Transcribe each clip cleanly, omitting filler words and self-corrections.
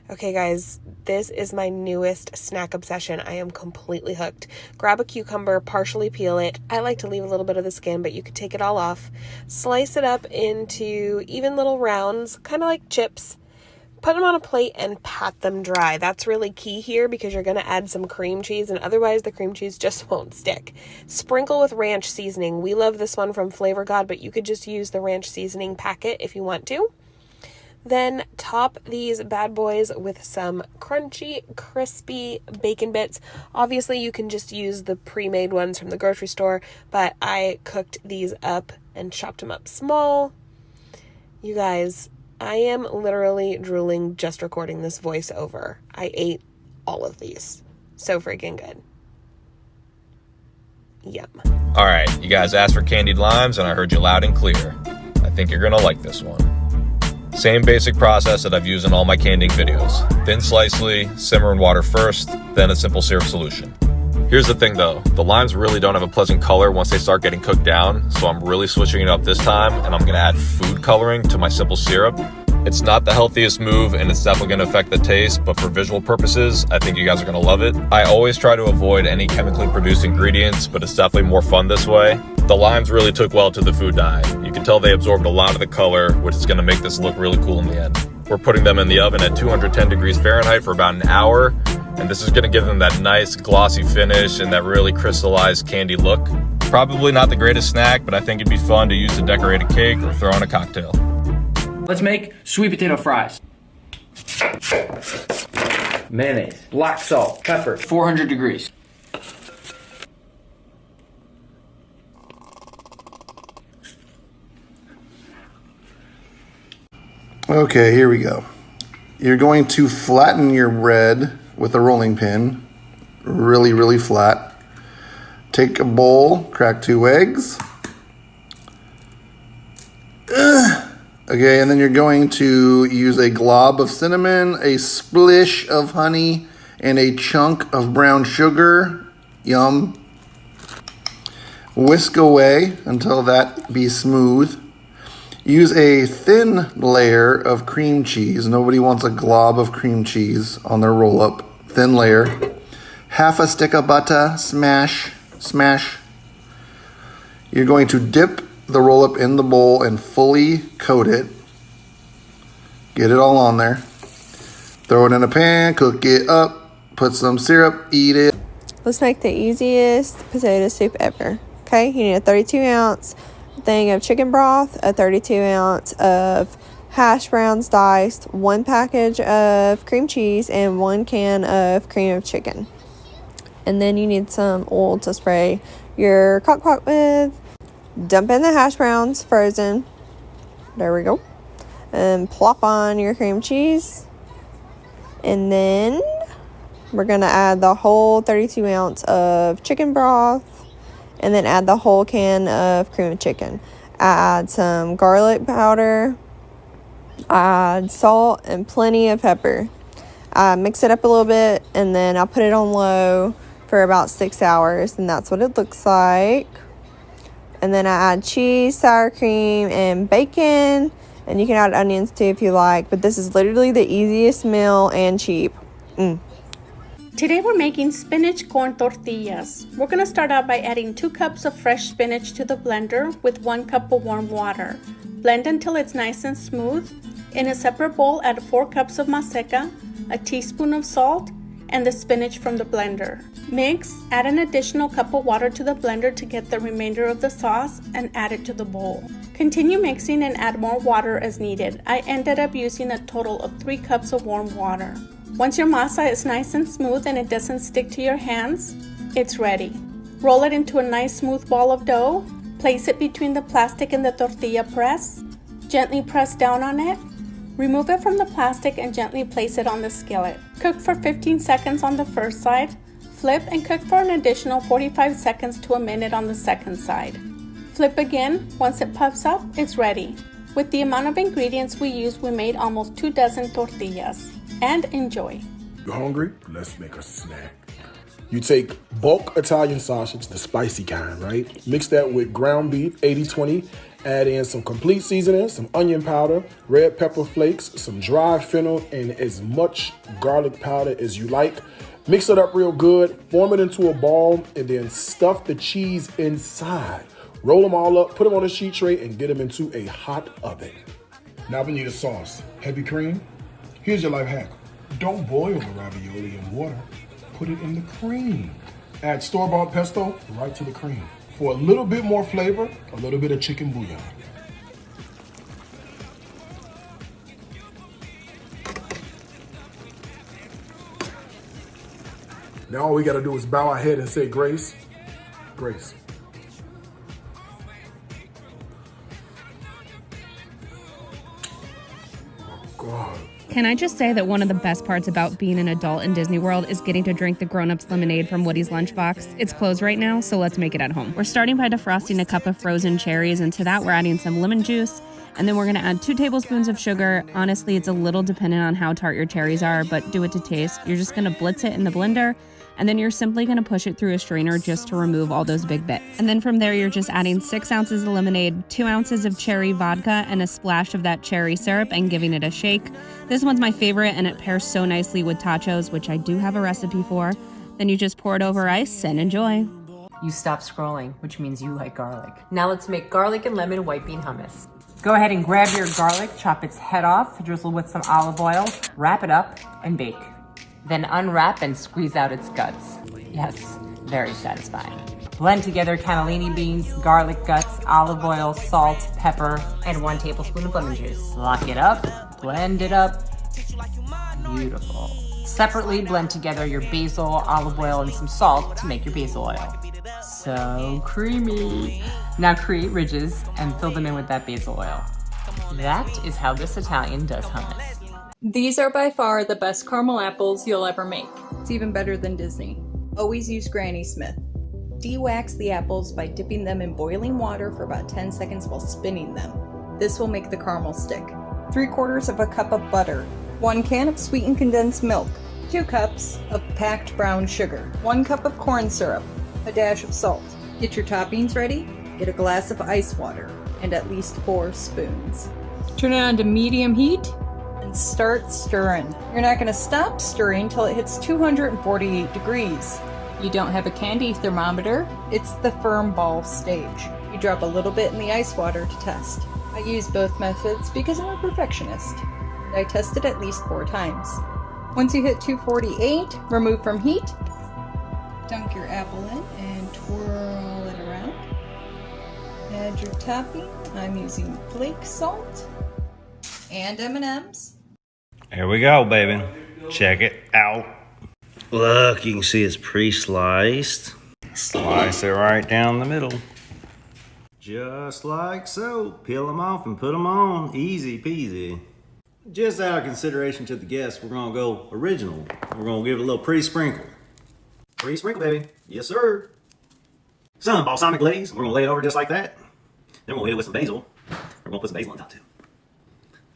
Okay, guys, this is my newest snack obsession. I am completely hooked. Grab a cucumber, partially peel it. I like to leave a little bit of the skin, but you could take it all off. Slice it up into even little rounds, kind of like chips. Put them on a plate and pat them dry. That's really key here because you're going to add some cream cheese, and otherwise the cream cheese just won't stick. Sprinkle with ranch seasoning. We love this one from Flavor God, but you could just use the ranch seasoning packet if you want to. Then top these bad boys with some crunchy, crispy bacon bits. Obviously, you can just use the pre-made ones from the grocery store, but I cooked these up and chopped them up small. You guys, I am literally drooling just recording this voiceover. I ate all of these. So freaking good. Yum. All right, you guys asked for candied limes, and I heard you loud and clear. I think you're gonna like this one. Same basic process that I've used in all my candying videos. Thin slicely, simmer in water first, then a simple syrup solution. Here's the thing though, the limes really don't have a pleasant color once they start getting cooked down, so I'm really switching it up this time, and I'm gonna add food coloring to my simple syrup. It's not the healthiest move, and it's definitely gonna affect the taste, but for visual purposes, I think you guys are gonna love it. I always try to avoid any chemically produced ingredients, but it's definitely more fun this way. The limes really took well to the food dye. You can tell they absorbed a lot of the color, which is gonna make this look really cool in the end. We're putting them in the oven at 210 degrees Fahrenheit for about an hour, and this is gonna give them that nice glossy finish and that really crystallized candy look. Probably not the greatest snack, but I think it'd be fun to use to decorate a cake or throw in a cocktail. Let's make sweet potato fries. Mayonnaise, black salt, pepper, 400 degrees. Okay, here we go. You're going to flatten your bread with a rolling pin, really, really flat. Take a bowl, crack 2 eggs. Okay, and then you're going to use a glob of cinnamon, a splish of honey, and a chunk of brown sugar. Yum. Whisk away until that be smooth. Use a thin layer of cream cheese. Nobody wants a glob of cream cheese on their roll-up. Thin layer. Half a stick of butter. Smash. Smash. You're going to dip the roll-up in the bowl and fully coat it. Get it all on there. Throw it in a pan. Cook it up. Put some syrup. Eat it. Let's make the easiest potato soup ever. Okay, you need a 32-ounce thing of chicken broth, a 32-ounce of hash browns diced, 1 package of cream cheese, and 1 can of cream of chicken. And then you need some oil to spray your crock pot with. Dump in the hash browns, frozen. There we go. And plop on your cream cheese. And then we're going to add the whole 32-ounce of chicken broth. And then add the whole can of cream of chicken. Add some garlic powder. Add salt and plenty of pepper. Mix it up a little bit, and then I'll put it on low for about 6 hours, and that's what it looks like. And then I add cheese, sour cream, and bacon. And you can add onions too if you like. But this is literally the easiest meal and cheap. Today we're making spinach corn tortillas. We're going to start out by adding 2 cups of fresh spinach to the blender with 1 cup of warm water. Blend until it's nice and smooth. In a separate bowl, add 4 cups of maseca, a teaspoon of salt, and the spinach from the blender. Mix, add an additional cup of water to the blender to get the remainder of the sauce, and add it to the bowl. Continue mixing and add more water as needed. I ended up using a total of 3 cups of warm water. Once your masa is nice and smooth and it doesn't stick to your hands, it's ready. Roll it into a nice smooth ball of dough. Place it between the plastic and the tortilla press. Gently press down on it. Remove it from the plastic and gently place it on the skillet. Cook for 15 seconds on the first side. Flip and cook for an additional 45 seconds to a minute on the second side. Flip again. Once it puffs up, it's ready. With the amount of ingredients we used, we made almost 2 dozen tortillas. And enjoy. You hungry? Let's make a snack. You take bulk Italian sausage, the spicy kind, right? Mix that with ground beef, 80-20, Add in some complete seasoning, some onion powder, red pepper flakes, some dry fennel, and as much garlic powder as you like. Mix it up real good, form it into a ball, and then stuff the cheese inside. Roll them all up, put them on a sheet tray, and get them into a hot oven. Now we need a sauce. Heavy cream. Here's your life hack. Don't boil the ravioli in water. Put it in the cream. Add store-bought pesto right to the cream. For a little bit more flavor, a little bit of chicken bouillon. Now all we gotta do is bow our head and say grace, grace. Oh God. Can I just say that one of the best parts about being an adult in Disney World is getting to drink the grownups lemonade from Woody's Lunchbox? It's closed right now, so let's make it at home. We're starting by defrosting a cup of frozen cherries, and to that we're adding some lemon juice, and then we're gonna add 2 tablespoons of sugar. Honestly, it's a little dependent on how tart your cherries are, but do it to taste. You're just gonna blitz it in the blender, and then you're simply gonna push it through a strainer just to remove all those big bits. And then from there, you're just adding 6 ounces of lemonade, 2 ounces of cherry vodka, and a splash of that cherry syrup, and giving it a shake. This one's my favorite, and it pairs so nicely with tachos, which I do have a recipe for. Then you just pour it over ice and enjoy. You stop scrolling, which means you like garlic. Now let's make garlic and lemon white bean hummus. Go ahead and grab your garlic, chop its head off, drizzle with some olive oil, wrap it up, and bake. Then unwrap and squeeze out its guts. Yes, very satisfying. Blend together cannellini beans, garlic guts, olive oil, salt, pepper, and 1 tablespoon of lemon juice. Lock it up, blend it up. Beautiful. Separately blend together your basil, olive oil, and some salt to make your basil oil. So creamy. Now create ridges and fill them in with that basil oil. That is how this Italian does hummus. These are by far the best caramel apples you'll ever make. It's even better than Disney. Always use Granny Smith. De-wax the apples by dipping them in boiling water for about 10 seconds while spinning them. This will make the caramel stick. 3/4 of a cup of butter, 1 can of sweetened condensed milk, 2 cups of packed brown sugar, 1 cup of corn syrup, a dash of salt. Get your toppings ready, get a glass of ice water, and at least 4 spoons. Turn it on to medium heat and start stirring. You're not going to stop stirring till it hits 248 degrees. You don't have a candy thermometer, it's the firm ball stage. You drop a little bit in the ice water to test. I use both methods because I'm a perfectionist. I tested at least 4 times. Once you hit 248, remove from heat. Dunk your apple in and twirl it around. Add your topping. I'm using flake salt and M&Ms. Here we go, baby. Check it out. Look, you can see it's pre-sliced. Slice it right down the middle. Just like so. Peel them off and put them on. Easy peasy. Just out of consideration to the guests, we're gonna go original. We're gonna give it a little pre-sprinkle. Pre-sprinkle, baby. Yes, sir. Some balsamic glaze. We're gonna lay it over just like that. Then we'll hit it with some basil. We're gonna put some basil on top too.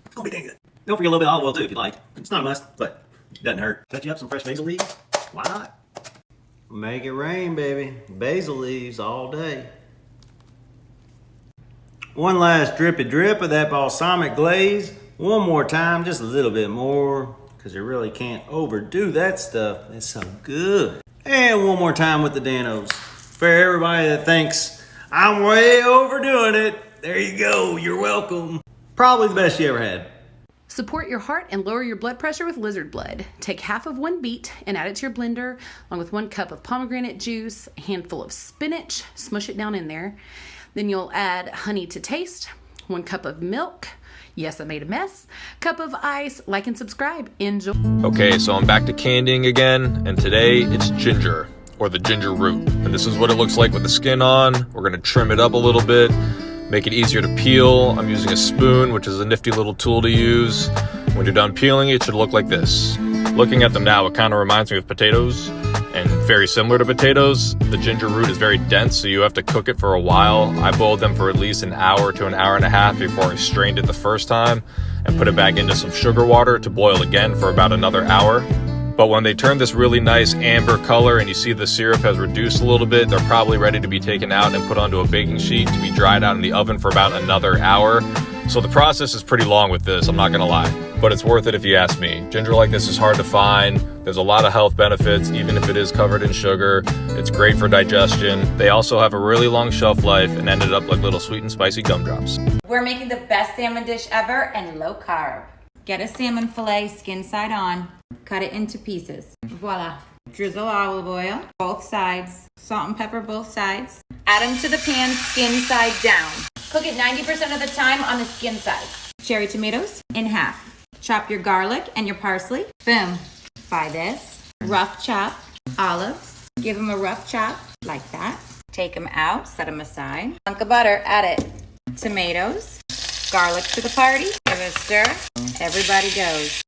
It's gonna be dang good. Don't forget a little bit of olive oil too if you like. It's not a must, but it doesn't hurt. Cut you up some fresh basil leaves. Why not? Make it rain, baby. Basil leaves all day. One last drippy drip of that balsamic glaze. One more time, just a little bit more, because you really can't overdo that stuff. It's so good. And one more time with the Danos. For everybody that thinks I'm way overdoing it, there you go. You're welcome. Probably the best you ever had. Support your heart and lower your blood pressure with lizard blood. Take half of 1 beet and add it to your blender, along with 1 cup of pomegranate juice, a handful of spinach, smush it down in there. Then you'll add honey to taste, 1 cup of milk. Yes, I made a mess. Cup of ice. Like and subscribe. Enjoy. Okay, so I'm back to candying again, and today it's ginger, or the ginger root. And this is what it looks like with the skin on. We're gonna trim it up a little bit, make it easier to peel. I'm using a spoon, which is a nifty little tool to use. When you're done peeling, it should look like this. Looking at them now, it kind of reminds me of potatoes, and very similar to potatoes. The ginger root is very dense, so you have to cook it for a while. I boiled them for at least an hour to an hour and a half before I strained it the first time and put it back into some sugar water to boil again for about another hour. But when they turn this really nice amber color and you see the syrup has reduced a little bit, they're probably ready to be taken out and put onto a baking sheet to be dried out in the oven for about another hour. So the process is pretty long with this, I'm not gonna lie, but it's worth it if you ask me. Ginger like this is hard to find. There's a lot of health benefits, even if it is covered in sugar. It's great for digestion. They also have a really long shelf life and ended up like little sweet and spicy gumdrops. We're making the best salmon dish ever and low carb. Get a salmon fillet skin side on, cut it into pieces. Voila. Drizzle olive oil, both sides, salt and pepper both sides. Add them to the pan, skin side down. Cook it 90% of the time on the skin side. Cherry tomatoes in half. Chop your garlic and your parsley. Boom. Buy this. Rough chop olives. Give them a rough chop like that. Take them out, set them aside. Hunk of butter, add it. Tomatoes. Garlic to the party. Give it a stir. Everybody goes.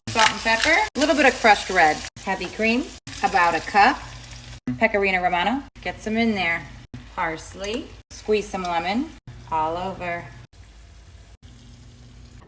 Salt and pepper. A little bit of crushed red. Heavy cream. About a cup. Pecorino Romano. Get some in there. Parsley. Squeeze some lemon. All over.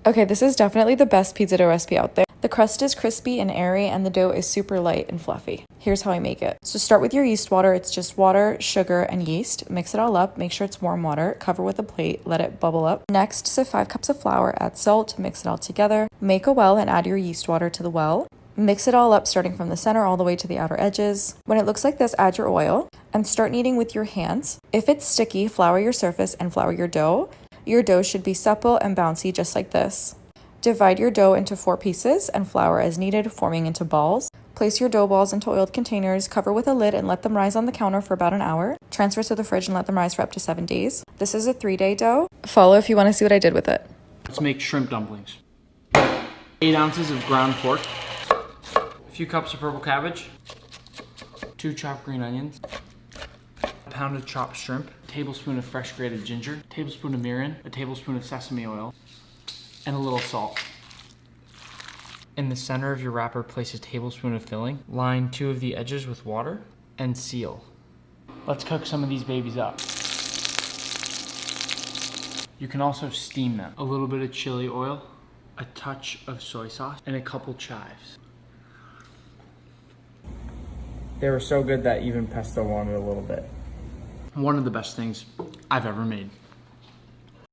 Okay, this is definitely the best pizza dough recipe out there. The crust is crispy and airy and the dough is super light and fluffy. Here's how I make it. So start with your yeast water. It's just water, sugar, and yeast. Mix it all up. Make sure it's warm water. Cover with a plate. Let it bubble up. Next, sift 5 cups of flour. Add salt. Mix it all together. Make a well and add your yeast water to the well. Mix it all up starting from the center all the way to the outer edges. When it looks like this, add your oil and start kneading with your hands. If it's sticky, flour your surface and flour your dough. Your dough should be supple and bouncy just like this. Divide your dough into 4 pieces and flour as needed, forming into balls. Place your dough balls into oiled containers, cover with a lid and let them rise on the counter for about an hour. Transfer to the fridge and let them rise for up to 7 days. This is a 3-day dough. Follow if you want to see what I did with it. Let's make shrimp dumplings. 8 ounces of ground pork, a few cups of purple cabbage, 2 chopped green onions, a pound of chopped shrimp, a tablespoon of fresh grated ginger, a tablespoon of mirin, a tablespoon of sesame oil, and a little salt. In the center of your wrapper, place a tablespoon of filling. Line 2 of the edges with water and seal. Let's cook some of these babies up. You can also steam them. A little bit of chili oil, a touch of soy sauce, and a couple chives. They were so good that even pesto wanted a little bit. One of the best things I've ever made.